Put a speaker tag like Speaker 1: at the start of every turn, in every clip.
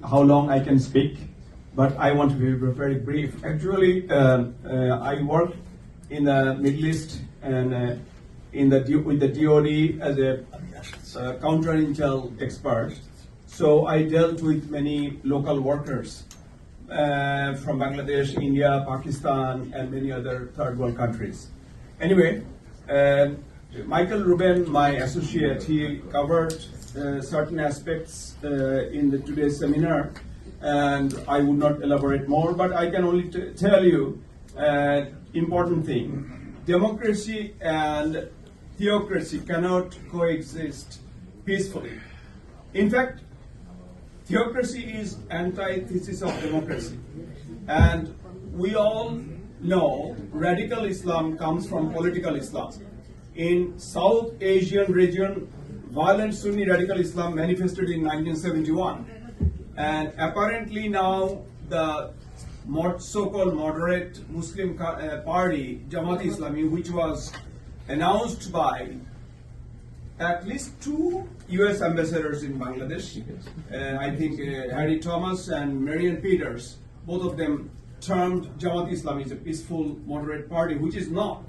Speaker 1: how long I can speak, but I want to be very brief. Actually, I work in the Middle East and with the DoD as a counter-intel expert. So I dealt with many local workers from Bangladesh, India, Pakistan, and many other third world countries. Anyway, Michael Rubin, my associate, he covered certain aspects in today's seminar, and I would not elaborate more, but I can only tell you important thing. Democracy and theocracy cannot coexist peacefully. In fact, theocracy is antithesis of democracy. And we all know radical Islam comes from political Islam. In South Asian region, violent Sunni radical Islam manifested in 1971. And apparently now the so-called moderate Muslim party, Jamaat Islami, which was announced by at least 2 US ambassadors in Bangladesh, I think Harry Thomas and Marian Peters, both of them termed Jamaat Islam as a peaceful moderate party, which is not.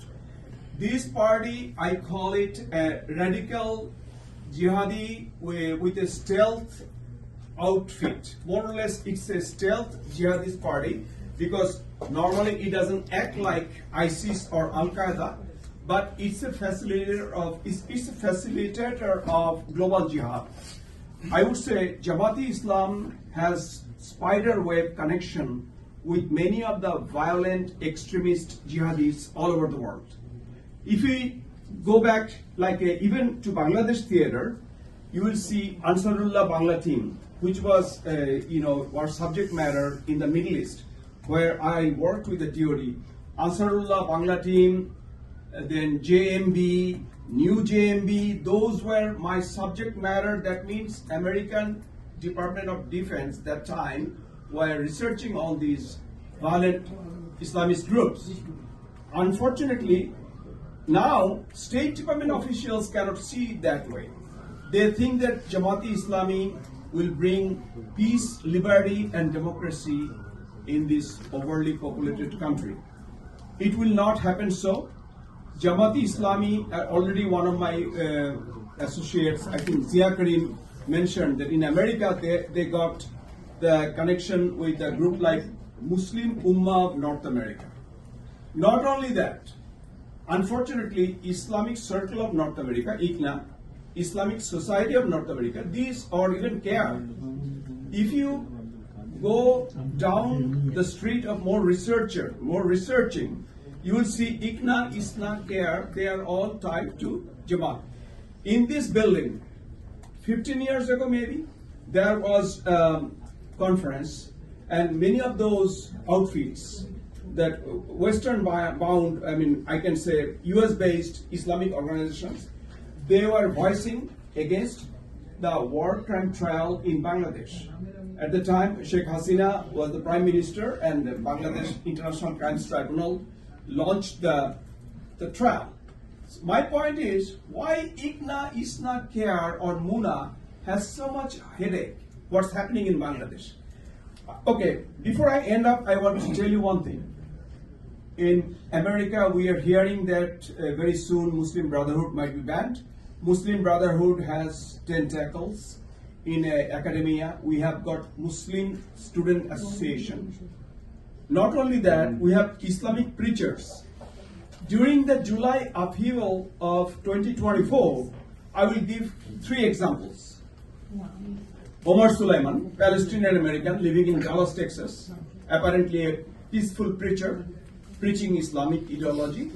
Speaker 1: This party, I call it a radical jihadi with a stealth outfit. More or less, it's a stealth jihadist party because normally it doesn't act like ISIS or Al Qaeda, but it's a facilitator of global jihad. I would say Jamaat Islam has spider web connection with many of the violent extremist jihadists all over the world. If we go back even to Bangladesh theater, you will see Ansarullah Bangla team, which was our subject matter in the Middle East, where I worked with the DoD. Ansarullah Bangla team, then JMB, New JMB, those were my subject matter. That means American Department of Defense that time were researching on these violent Islamist groups. Unfortunately, now State Department officials cannot see it that way. They think that Jamaat Islami will bring peace, liberty, and democracy in this overly populated country. It will not happen so. Jamaat Islami, already one of my associates, I think Zia Karim, mentioned that in America they got the connection with a group like Muslim Ummah of North America. Not only that, unfortunately, Islamic Circle of North America, ICNA, Islamic Society of North America, these or even CARE, if you go down the street of more researching, you will see ICNA, ISNA, CARE, they are all tied to Jamaat. In this building, 15 years ago maybe, there was a conference, and many of those outfits that Western bound, I can say US-based Islamic organizations, they were voicing against the war crime trial in Bangladesh. At the time, Sheikh Hasina was the Prime Minister, and the Bangladesh International Crimes Tribunal launched the trial. So my point is, why ICNA, ISNA, CARE, or MUNA has so much headache? What's happening in Bangladesh? Okay, before I end up, I want to tell you one thing. In America, we are hearing that very soon Muslim Brotherhood might be banned. Muslim Brotherhood has tentacles in academia. We have got Muslim Student Association. Not only that, we have Islamic preachers. During the July upheaval of 2024, I will give 3 examples. Omar Suleiman, Palestinian American living in Dallas, Texas, apparently a peaceful preacher, preaching Islamic ideology.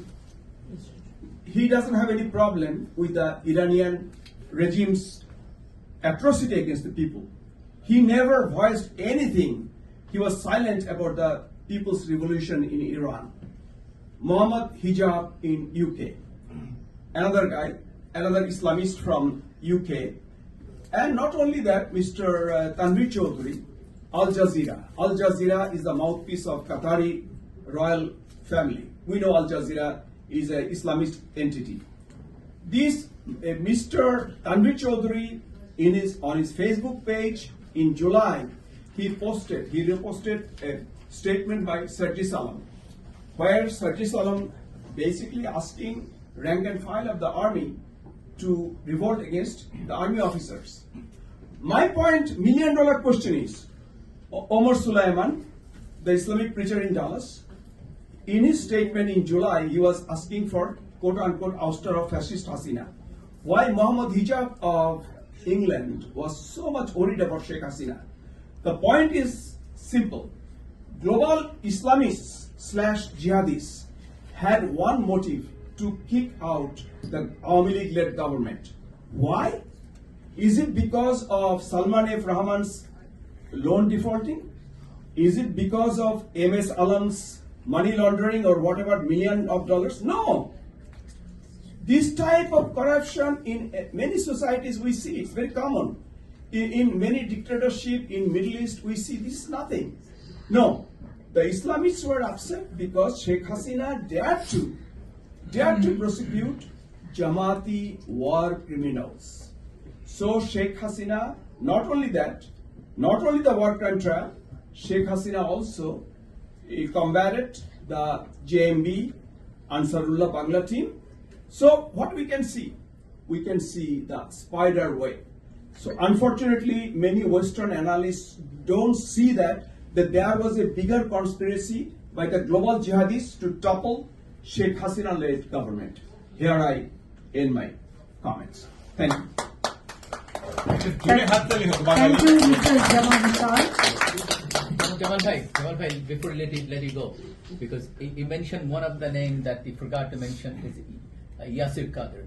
Speaker 1: He doesn't have any problem with the Iranian regime's atrocity against the people. He never voiced anything. He was silent about the People's Revolution in Iran. Muhammad Hijab in UK. Another guy, another Islamist from UK. And not only that, Mr. Tanvir Chaudhry, Al Jazeera. Al Jazeera is the mouthpiece of Qatari royal family. We know Al Jazeera is an Islamist entity. This Mr. Tanvir Chaudhry on his Facebook page in July, he reposted a statement by Sergi Salam, where Sergi Salam basically asking rank and file of the army to revolt against the army officers. My point, million-dollar question is, Omar Sulaiman, the Islamic preacher in Dallas, in his statement in July, he was asking for quote-unquote ouster of fascist Hasina. Why Mohammed Hijab of England was so much worried about Sheikh Hasina? The point is simple. Global Islamists / jihadists had one motive: to kick out the Awami League-led government. Why? Is it because of Salman F. Rahman's loan defaulting? Is it because of MS Alam's money laundering or whatever million of dollars? No. This type of corruption in many societies we see, it's very common. In many dictatorships in Middle East we see this is nothing. No, the Islamists were upset because Sheikh Hasina dared to prosecute Jamaati war criminals. So Sheikh Hasina, not only the war crime trial, Sheikh Hasina also combated the JMB Ansarullah Bangla team. So what we can see? We can see the spider web. So unfortunately, many Western analysts don't see that there was a bigger conspiracy by the global jihadists to topple Sheikh Hasina-led government. Here I end my comments. Thank you.
Speaker 2: Thank you, Mr. Jamal Hasan.
Speaker 3: Jamal Bhai, before let you go, because he mentioned one of the names that he forgot to mention is Yasir Qadr.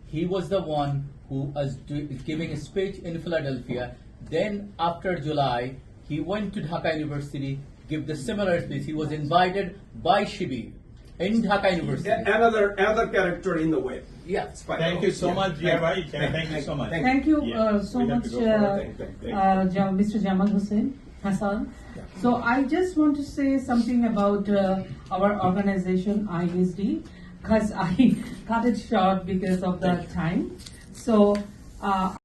Speaker 3: He was the one who was giving a speech in Philadelphia. Then after July, he went to Dhaka University, give the similar speech. He was invited by Shibir in Dhaka University.
Speaker 1: Another character in the web.
Speaker 3: Yeah.
Speaker 4: Thank you so much, dear Bhai. Thank you so much.
Speaker 2: Thank you so
Speaker 1: We have
Speaker 2: much,
Speaker 1: to go.
Speaker 2: Mr. Jamal Hasan. So I just want to say something about our organization, ISD, because I cut it short because of the time. So